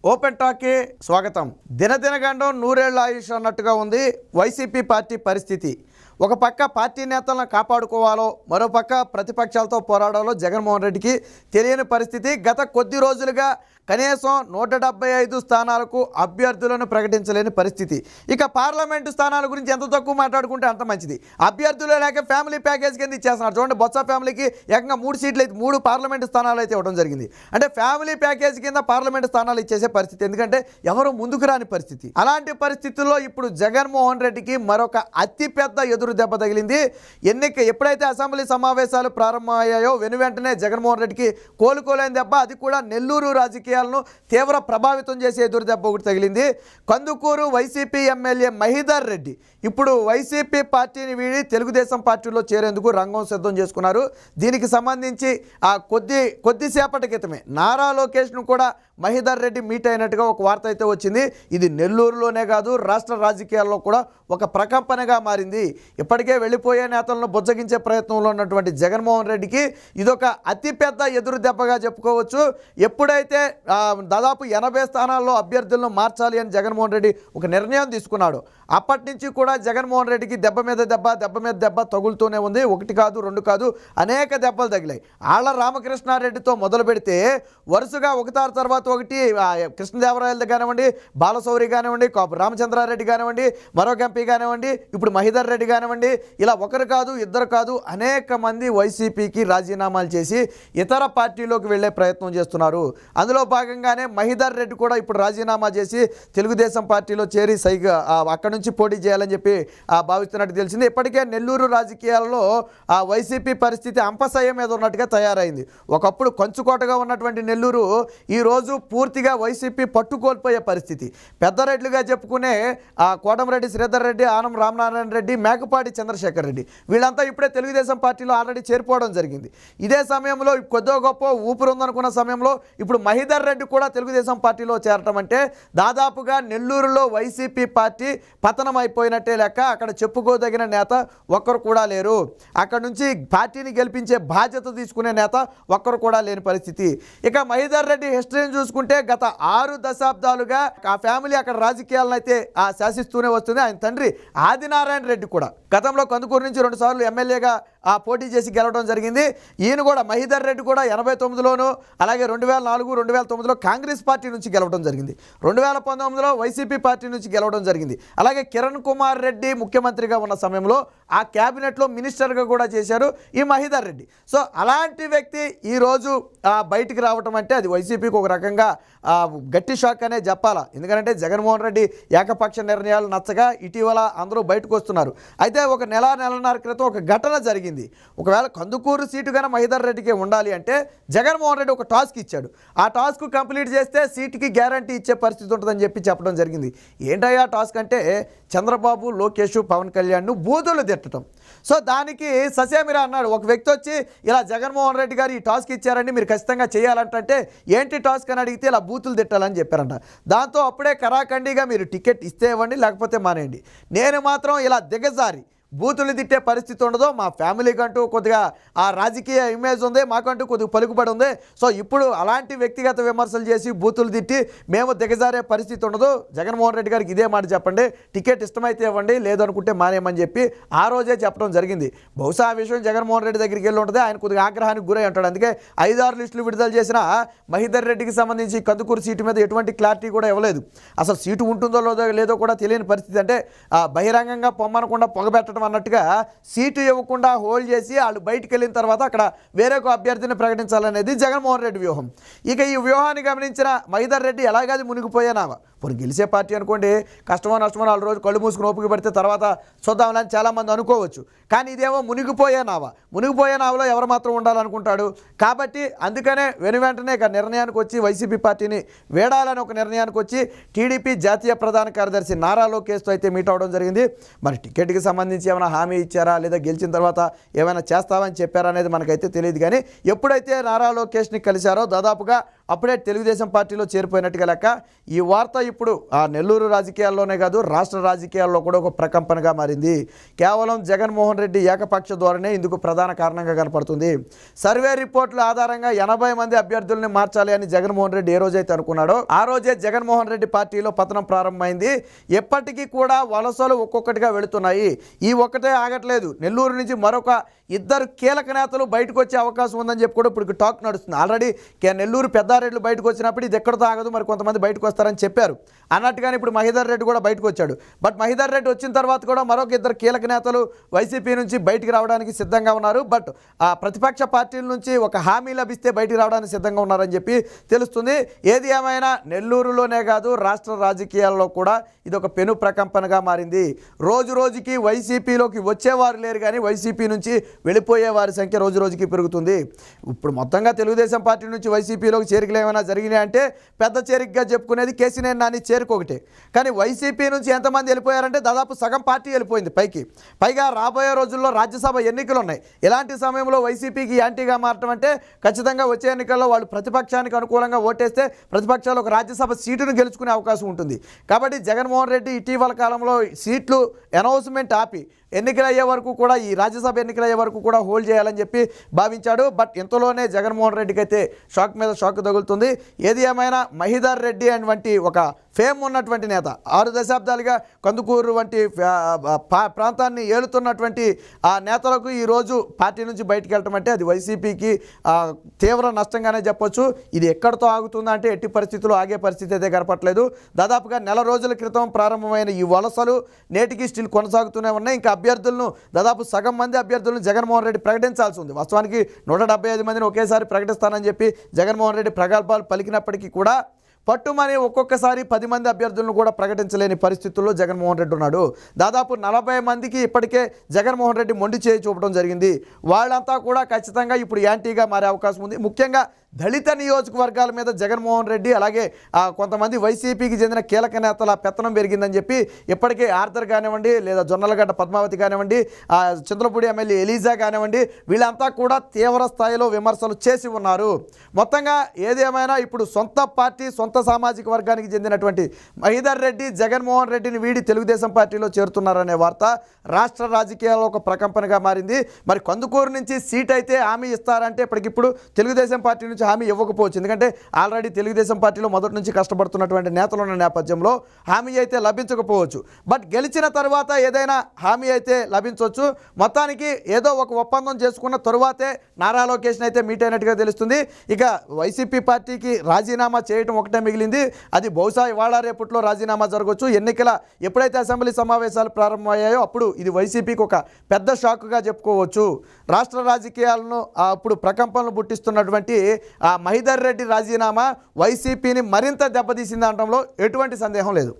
Open టాక్కి స్వాగతం. దినదినగండం నూరేళ్ల ఆయుష్ అన్నట్టుగా ఉంది వైసీపీ పార్టీ పరిస్థితి. ఒక పక్క పార్టీ నేతలను కాపాడుకోవాలో, మరోపక్క ప్రతిపక్షాలతో పోరాడాలో జగన్మోహన్ రెడ్డికి తెలియని పరిస్థితి. గత కొద్ది రోజులుగా కనీసం 175 స్థానాలకు అభ్యర్థులను ప్రకటించలేని పరిస్థితి. ఇక పార్లమెంటు స్థానాల గురించి ఎంత తక్కువ మాట్లాడుకుంటే అంత మంచిది. అభ్యర్థులు లేక ఫ్యామిలీ ప్యాకేజ్ కింద ఇచ్చేస్తున్నారు. చూడండి, బొత్స ఫ్యామిలీకి ఏకంగా 3 సీట్లు అయితే 3 పార్లమెంటు స్థానాలు అయితే ఇవ్వడం జరిగింది. అంటే ఫ్యామిలీ ప్యాకేజ్ కింద పార్లమెంటు స్థానాలు ఇచ్చేసే పరిస్థితి. ఎందుకంటే ఎవరు ముందుకు రాని పరిస్థితి. అలాంటి పరిస్థితుల్లో ఇప్పుడు జగన్మోహన్ రెడ్డికి మరొక అతిపెద్ద ఎదురు దెబ్బ తగిలింది. ఎప్పుడైతే అసెంబ్లీ సమావేశాలు ప్రారంభమయ్యాయో వెనువెంటనే జగన్మోహన్ రెడ్డికి కోలుకోలేని దెబ్బ. అది కూడా నెల్లూరు రాజకీయాలను తీవ్ర ప్రభావితం చేసే ఎదురు దెబ్బ ఒకటి తగిలింది. కందుకూరు వైసీపీ ఎమ్మెల్యే మహిదర్ రెడ్డి ఇప్పుడు వైసీపీ పార్టీని వీడి తెలుగుదేశం పార్టీలో చేరేందుకు రంగం సిద్ధం చేసుకున్నారు. దీనికి సంబంధించి కొద్దిసేపటి క్రితమే నారా లోకేష్ను కూడా మహిదర్ రెడ్డి మీట్ అయినట్టుగా ఒక వార్త అయితే వచ్చింది. ఇది నెల్లూరులోనే కాదు, రాష్ట్ర రాజకీయాల్లో కూడా ఒక ప్రకంపనగా మారింది. ఇప్పటికే వెళ్ళిపోయే నేతలను బుజ్జగించే ప్రయత్నంలో ఉన్నటువంటి జగన్మోహన్ రెడ్డికి ఇదొక అతిపెద్ద ఎదురు దెబ్బగా చెప్పుకోవచ్చు. ఎప్పుడైతే దాదాపు 80 స్థానాల్లో అభ్యర్థులను మార్చాలి అని జగన్మోహన్ రెడ్డి ఒక నిర్ణయం తీసుకున్నాడు, అప్పటి నుంచి కూడా జగన్మోహన్ రెడ్డికి దెబ్బ మీద దెబ్బ తగులుతూనే ఉంది. 1 కాదు 2 కాదు, అనేక దెబ్బలు తగిలాయి. ఆళ్ల రామకృష్ణారెడ్డితో మొదలు పెడితే వరుసగా ఒకటారు తర్వాత ఒకటి కృష్ణదేవరాయలది కానివ్వండి, బాలశౌరి కానివ్వండి, రామచంద్రారెడ్డి కానివ్వండి, మరొక ఎంపీ కానివ్వండి, ఇప్పుడు మహిదర్ రెడ్డి కానివ్వండి, ఇలా ఒకరు కాదు ఇద్దరు కాదు అనేక మంది వైసీపీకి రాజీనామాలు చేసి ఇతర పార్టీలోకి వెళ్లే ప్రయత్నం చేస్తున్నారు. అందులో భాగంగానే మహిదర్ రెడ్డి కూడా ఇప్పుడు రాజీనామా చేసి తెలుగుదేశం పార్టీలో చేరి అక్కడి నుంచి పోటీ చేయాలని చెప్పి భావిస్తున్నట్టు తెలిసింది. ఇప్పటికే నెల్లూరు రాజకీయాల్లో వైసీపీ పరిస్థితి అంపశయ్య మీద ఉన్నట్టుగా తయారైంది. ఒకప్పుడు కంచుకోటగా ఉన్నటువంటి నెల్లూరు ఈరోజు పూర్తిగా వైసీపీ పట్టుకోల్పోయే పరిస్థితి. పెద్దరెడ్లుగా చెప్పుకునే కోటమిరెడ్డి శ్రీధర్ రెడ్డి, ఆనం రామనారాయణ రెడ్డి, మేకపాటి చంద్రశేఖర్ రెడ్డి వీళ్ళంతా ఇప్పుడే తెలుగుదేశం పార్టీలో ఆల్రెడీ చేరిపోవడం జరిగింది. ఇదే సమయంలో కొద్దో గొప్ప ఊపిరి ఉందనుకున్న సమయంలో ఇప్పుడు మహిదర్ రెడ్డి కూడా తెలుగుదేశం పార్టీలో చేరటం అంటే దాదాపుగా నెల్లూరులో వైసీపీ పార్టీ పతనం అయిపోయినట్టే లెక్క. అక్కడ చెప్పుకోదగిన నేత ఒక్కరు కూడా లేరు. అక్కడ నుంచి పార్టీని గెలిపించే బాధ్యత తీసుకునే నేత ఒక్కరు కూడా లేని పరిస్థితి. ఇక మహిదర్ రెడ్డి హిస్టరీని చూసుకుంటే గత 6 దశాబ్దాలుగా ఆ ఫ్యామిలీ అక్కడ రాజకీయాలను అయితే శాసిస్తూనే వస్తుంది. ఆయన తండ్రి ఆదినారాయణ రెడ్డి కూడా గతంలో కందుకూరు నుంచి 2 సార్లు ఎమ్మెల్యేగా పోటీ చేసి గెలవడం జరిగింది. ఈయన కూడా మహిదర్ రెడ్డి కూడా 89లోను అలాగే 2004, 2009లో కాంగ్రెస్ పార్టీ నుంచి గెలవడం జరిగింది. 2019లో వైసీపీ పార్టీ నుంచి గెలవడం జరిగింది. అలాగే కిరణ్ కుమార్ రెడ్డి ముఖ్యమంత్రిగా ఉన్న సమయంలో ఆ క్యాబినెట్లో మినిస్టర్గా కూడా చేశారు ఈ మహిదర్ రెడ్డి. సో అలాంటి వ్యక్తి ఈరోజు బయటికి రావటం అంటే అది వైసీపీకి ఒక రకంగా గట్టి షాక్ అనే చెప్పాలా. ఎందుకంటే జగన్మోహన్ రెడ్డి ఏకపక్ష నిర్ణయాలు నచ్చగా ఇటీవల అందరూ బయటకు వస్తున్నారు. అయితే ఒక నెలన్నర క్రితం ఒక ఘటన జరిగింది. ఒకవేళ కందుకూరు సీటు కన్నా మహిదర్ రెడ్డికి ఉండాలి అంటే జగన్మోహన్ రెడ్డి ఒక టాస్క్ ఇచ్చాడు. ఆ టాస్క్ కంప్లీట్ చేస్తే సీటుకి గ్యారంటీ ఇచ్చే పరిస్థితి ఉంటుందని చెప్పడం జరిగింది. ఏంటయ్యా టాస్క్ అంటే చంద్రబాబు, లోకేష్, పవన్ కళ్యాణ్ను బూతులు తిట్టడం. సో దానికి ససేమిరా అన్నాడు. ఒక వ్యక్తి వచ్చి ఇలా జగన్మోహన్ రెడ్డి గారు ఈ టాస్క్ ఇచ్చారండి, మీరు ఖచ్చితంగా చేయాలంటే ఏంటి టాస్క్ అని అడిగితే ఇలా బూతులు తిట్టాలని చెప్పారంట. దాంతో అప్పుడే కరాఖండిగా మీరు టికెట్ ఇస్తే ఇవ్వండి, లేకపోతే మానేయండి. నేను మాత్రం ఇలా దిగజారి బూతులు తిట్టే పరిస్థితి ఉండదు. మా ఫ్యామిలీకి అంటూ కొద్దిగా ఆ రాజకీయ ఇమేజ్ ఉంది, మాకంటూ కొద్దిగా పలుకుబడి ఉంది. సో ఇప్పుడు అలాంటి వ్యక్తిగత విమర్శలు చేసి బూతులు తిట్టి మేము దిగజారే పరిస్థితి ఉండదు. జగన్మోహన్ రెడ్డి గారికి ఇదే మాట చెప్పండి, టికెట్ ఇష్టమైతే ఇవ్వండి, లేదనుకుంటే మానేయమని చెప్పి ఆ రోజే చెప్పడం జరిగింది. బహుశా ఆ విషయం జగన్మోహన్ రెడ్డి దగ్గరికి వెళ్ళి ఉంటుంది. ఆయన కొద్దిగా ఆగ్రహానికి గురై ఉంటాడు. అందుకే 5-6 లిస్టులు విడుదల చేసిన మహిదర్ రెడ్డికి సంబంధించి కందుకూరు సీటు మీద ఎటువంటి క్లారిటీ కూడా ఇవ్వలేదు. అసలు సీటు ఉంటుందో లేదో కూడా తెలియని పరిస్థితి. అంటే బహిరంగంగా పొమ్మనకుండా పొగబెట్టడం అన్నట్టుగా సీటు ఇవ్వకుండా హోల్డ్ చేసి వాళ్ళు బయటికి వెళ్ళిన తర్వాత అక్కడ వేరొక అభ్యర్థిని ప్రకటించాలనేది జగన్మోహన్ రెడ్డి వ్యూహం. ఇక ఈ వ్యూహాన్ని గమనించిన మహిదర్ రెడ్డి ఎలాగది మునిగిపోయానావా. ఇప్పుడు గెలిచే పార్టీ అనుకోండి, కష్టమో నష్టమో 4 రోజులు కళ్ళు మూసుకుని ఓపిక పడితే తర్వాత చూద్దామని చాలామంది అనుకోవచ్చు. కానీ ఇదేమో మునిగిపోయే నావలో ఎవరు మాత్రం ఉండాలనుకుంటాడు. కాబట్టి అందుకనే వెనువెంటనే ఇక నిర్ణయానికి వచ్చి వైసీపీ పార్టీని వేడాలని ఒక నిర్ణయానికి వచ్చి టీడీపీ జాతీయ ప్రధాన కార్యదర్శి నారా లోకేష్తో అయితే మీట్ అవడం జరిగింది. మరి టికెట్కి సంబంధించి ఏమైనా హామీ ఇచ్చారా లేదా గెలిచిన తర్వాత ఏమైనా చేస్తామని చెప్పారా అనేది మనకైతే తెలియదు. కానీ ఎప్పుడైతే నారా లోకేష్ని కలిశారో దాదాపుగా అప్పుడే తెలుగుదేశం పార్టీలో చేరిపోయినట్టుగా లెక్క. ఈ వార్త ఇప్పుడు ఆ నెల్లూరు రాజకీయాల్లోనే కాదు రాష్ట్ర రాజకీయాల్లో కూడా ఒక ప్రకంపనగా మారింది. కేవలం జగన్మోహన్ రెడ్డి ఏకపక్ష ధోరణే ఇందుకు ప్రధాన కారణంగా కనపడుతుంది. సర్వే రిపోర్టుల ఆధారంగా 80 మంది అభ్యర్థుల్ని మార్చాలి అని జగన్మోహన్ రెడ్డి ఏ రోజైతే అనుకున్నాడో ఆ రోజే జగన్మోహన్ రెడ్డి పార్టీలో పతనం ప్రారంభమైంది. ఎప్పటికీ కూడా వలసలు ఒక్కొక్కటిగా వెళుతున్నాయి. ఈ ఒక్కటే ఆగట్లేదు. నెల్లూరు నుంచి మరొక 2 కీలక నేతలు బయటకు వచ్చే అవకాశం ఉందని చెప్పి కూడా ఇప్పుడు టాక్ నడుస్తుంది. ఆల్రెడీ నెల్లూరు పెద్దారెడ్డి బయటకు వచ్చినప్పుడు ఇది ఎక్కడితో ఆగదు, మరి కొంతమంది బయటకు వస్తారని చెప్పారు అన్నట్టుగానే ఇప్పుడు మహేందర్ రెడ్డి కూడా బయటకు వచ్చాడు. బట్ మహేందర్ రెడ్డి వచ్చిన తర్వాత కూడా మరొక 2 కీలక నేతలు వైసీపీ నుంచి బయటికి రావడానికి సిద్ధంగా ఉన్నారు. బట్ ఆ ప్రతిపక్ష పార్టీల నుంచి ఒక హామీ లభిస్తే బయటికి రావడానికి సిద్ధంగా ఉన్నారని చెప్పి తెలుస్తుంది. ఏది ఏమైనా నెల్లూరులోనే కాదు రాష్ట్ర రాజకీయాల్లో కూడా ఇది ఒక పెను ప్రకంపనగా మారింది. రోజు రోజుకి వైసీపీలోకి వచ్చేవారు లేరు, కానీ వైసీపీ నుంచి వెళ్ళిపోయే వారి సంఖ్య రోజు రోజుకి పెరుగుతుంది. ఇప్పుడు మొత్తంగా తెలుగుదేశం పార్టీ నుంచి వైసీపీలోకి చేరికలు ఏమైనా జరిగినాయంటే పెద్ద చేరికగా చెప్పుకునేది కేసీనేని నాని చేరిక ఒకటే. కానీ వైసీపీ నుంచి ఎంతమంది వెళ్ళిపోయారంటే దాదాపు సగం పార్టీ వెళ్ళిపోయింది పైకి. పైగా రాబోయే రోజుల్లో రాజ్యసభ ఎన్నికలు ఉన్నాయి. ఇలాంటి సమయంలో వైసీపీకి యాంటీగా మారటం అంటే ఖచ్చితంగా వచ్చే ఎన్నికల్లో వాళ్ళు ప్రతిపక్షానికి అనుకూలంగా ఓటేస్తే ప్రతిపక్షాలు ఒక రాజ్యసభ సీటును గెలుచుకునే అవకాశం ఉంటుంది. కాబట్టి జగన్మోహన్ రెడ్డి ఇటీవల కాలంలో సీట్లు అనౌన్స్మెంట్ ఆపి ఎన్నికలు అయ్యే వరకు కూడా ఈ రాజ్యసభ ఎన్నికలు అయ్యే వరకు కూడా హోల్డ్ చేయాలని చెప్పి భావించాడు. బట్ ఇంతలోనే జగన్మోహన్ రెడ్డికి అయితే షాక్ మీద షాక్ తగులుతుంది. ఏది ఏమైనా మహీధర్ రెడ్డి వంటి ఒక ఫేమ్ ఉన్నటువంటి నేత, 6 దశాబ్దాలుగా కందుకూరు వంటి ప్రాంతాన్ని ఏలుతున్నటువంటి ఆ నేతలకు ఈరోజు పార్టీ నుంచి బయటకు వెళ్ళటం అంటే అది వైసీపీకి తీవ్ర నష్టంగానే చెప్పొచ్చు. ఇది ఎక్కడితో ఆగుతుందా అంటే ఎట్టి పరిస్థితుల్లో ఆగే పరిస్థితి అయితే కనపట్లేదు. దాదాపుగా నెల రోజుల క్రితం ప్రారంభమైన ఈ వలసలు నేటికి స్టిల్ కొనసాగుతూనే ఉన్నాయి. ఇంకా అభ్యర్థులను దాదాపు సగం మంది అభ్యర్థులను జగన్మోహన్ రెడ్డి ప్రకటించాల్సి ఉంది. వాస్తవానికి 175 మందిని ఒకేసారి ప్రకటిస్తానని చెప్పి జగన్మోహన్ రెడ్డి ప్రగల్భాలు పలికినప్పటికీ కూడా పట్టుమని ఒక్కొక్కసారి 10 మంది అభ్యర్థులను కూడా ప్రకటించలేని పరిస్థితుల్లో జగన్మోహన్ రెడ్డి ఉన్నాడు. దాదాపు 40 మందికి ఇప్పటికే జగన్మోహన్ రెడ్డి మొండి చేయి చూపడం జరిగింది. వాళ్ళంతా కూడా ఖచ్చితంగా ఇప్పుడు యాంటీగా మారే అవకాశం ఉంది. ముఖ్యంగా దళిత నియోజకవర్గాల మీద జగన్మోహన్ రెడ్డి అలాగే కొంతమంది వైసీపీకి చెందిన కీలక నేతల పెత్తనం పెరిగిందని చెప్పి ఇప్పటికే ఆర్థర్ కానివ్వండి లేదా జొన్నలగడ్డ పద్మావతి కానివ్వండి, చంద్రపూడి ఎమ్మెల్యే ఎలీజా కానివ్వండి, వీళ్ళంతా కూడా తీవ్ర స్థాయిలో విమర్శలు చేసి ఉన్నారు. మొత్తంగా ఏదేమైనా ఇప్పుడు సొంత పార్టీ సొంత సామాజిక వర్గానికి చెందినటువంటి మహీధర్ రెడ్డి జగన్మోహన్ రెడ్డిని వీడి తెలుగుదేశం పార్టీలో చేరుతున్నారనే వార్త రాష్ట్ర రాజకీయాల్లో ఒక ప్రకంపనగా మారింది. మరి కందుకూరు నుంచి సీట్ అయితే హామీ ఇస్తారంటే ఇప్పటికిప్పుడు తెలుగుదేశం పార్టీ నుంచి హామీ ఇవ్వకపోవచ్చు. ఎందుకంటే ఆల్రెడీ తెలుగుదేశం పార్టీలో మొదటి నుంచి కష్టపడుతున్నటువంటి నేతలు ఉన్న నేపథ్యంలో హామీ అయితే లభించకపోవచ్చు. బట్ గెలిచిన తర్వాత ఏదైనా హామీ అయితే లభించవచ్చు. మొత్తానికి ఏదో ఒక ఒప్పందం చేసుకున్న తరువాతే నారా లోకేష్ని అయితే మీట్ అయినట్టుగా తెలుస్తుంది. ఇక వైసీపీ పార్టీకి రాజీనామా చేయడం ఒకటే మిగిలింది. అది బహుశా ఇవాళ రేపట్లో రాజీనామా జరగవచ్చు. ఎప్పుడైతే అసెంబ్లీ సమావేశాలు ప్రారంభమయ్యాయో అప్పుడు ఇది వైసీపీకి ఒక పెద్ద షాక్గా చెప్పుకోవచ్చు. రాష్ట్ర రాజకీయాలను అప్పుడు ప్రకంపనలు పుట్టిస్తున్నటువంటి మహీధర్ రెడ్డి రాజీనామా వైసీపీని మరింత దెబ్బతీసింది అనడంలో ఎటువంటి సందేహం లేదు.